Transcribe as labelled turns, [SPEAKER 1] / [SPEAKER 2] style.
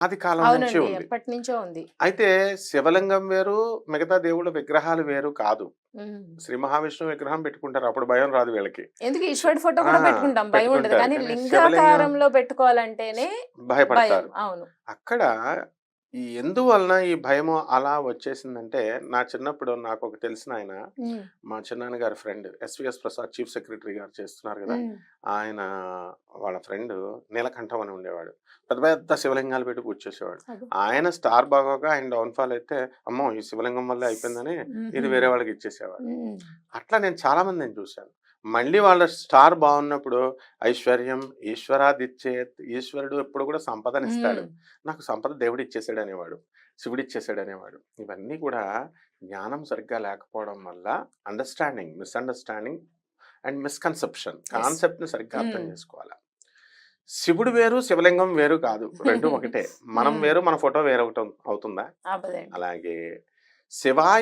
[SPEAKER 1] ఆది కాలం నుంచి
[SPEAKER 2] అవునండి.
[SPEAKER 1] ఉంది.
[SPEAKER 2] ఎప్పటినుంచో ఉంది.
[SPEAKER 1] అయితే శివలింగం వేరు, మిగతా దేవుళ్ళ విగ్రహాలు వేరు కాదు.
[SPEAKER 2] హ్మ్.
[SPEAKER 1] శ్రీ మహావిష్ణువు విగ్రహం పెట్టుకుంటారు. అప్పుడు భయం రాదు వీళ్ళకి.
[SPEAKER 2] ఎందుకు
[SPEAKER 1] శి
[SPEAKER 2] ఈశ్వరుడి ఫోటో
[SPEAKER 1] ఆ!
[SPEAKER 2] కూడా పెట్టుకుంటాం. భయం ఉండదు.
[SPEAKER 1] పెట్టుకుంటారు.
[SPEAKER 2] కానీ
[SPEAKER 1] కానీ శివలింగం
[SPEAKER 2] లింగాకారంలో పెట్టుకోవాలంటేనే భయం.
[SPEAKER 1] భయపడతారు.
[SPEAKER 2] అవును.
[SPEAKER 1] అక్కడ ఎందువలన ఈ భయము అలా వచ్చేసిందంటే, నా చిన్నప్పుడు నాకొక తెలిసినాయన,
[SPEAKER 2] హ్మ్.
[SPEAKER 1] మా చిన్నాన్నగారి friend S V S Prasad chief secretary గారు చేస్తున్నారు గదా!
[SPEAKER 2] హ్మ్.
[SPEAKER 1] ఆయన వాళ్ళ ఫ్రెండు నీలకంఠం అని ఉండేవాడు. పెద్ద పెద్ద శివలింగాలు పెట్టి పూజ చేసేవాడు.
[SPEAKER 2] అదే.
[SPEAKER 1] ఆయన స్టార్ బాగోక ఆయన డౌన్‌ఫాల్ అయితే, అమ్మో! ఈ శివలింగం వల్లే అయిపోయిందని ఇది
[SPEAKER 2] హుహు.
[SPEAKER 1] వేరే వాళ్ళకి ఇచ్చేసేవాడు.
[SPEAKER 2] హ్మ్.
[SPEAKER 1] అట్లా నేను చాలా మందిని చూశాను. మళ్ళీ వాళ్ళ స్టార్ బాగున్నప్పుడు ఐశ్వర్యం ఈశ్వరాదిచ్చేత్, ఈశ్వరుడు ఎప్పుడు కూడా సంపదనిస్తాడు.
[SPEAKER 2] హ్మ్.
[SPEAKER 1] నాకు సంపద దేవుడిచ్చేసాడనేవాడు. శివుడిచ్చేసాడనేవాడు. ఇవన్నీ కూడా జ్ఞానం సరిగ్గా లేకపోవడం వల్ల మిస్‌అండర్‌స్టాండింగ్ అండ్ మిస్‌కన్సెప్షన్.
[SPEAKER 2] యెస్.
[SPEAKER 1] కాన్సెప్ట్‌ని సరిగ్గా అర్థం
[SPEAKER 2] హ్మ్.
[SPEAKER 1] చేసుకోవాల. శివుడు వేరు, శివలింగం వేరు కాదు. 2 ఒకటే. మనం
[SPEAKER 2] హ్మ్.
[SPEAKER 1] వేరు, మన ఫోటో వేరొకటి అవుతుందా?
[SPEAKER 2] అవ్వదండి.
[SPEAKER 1] అలాగే శివాయ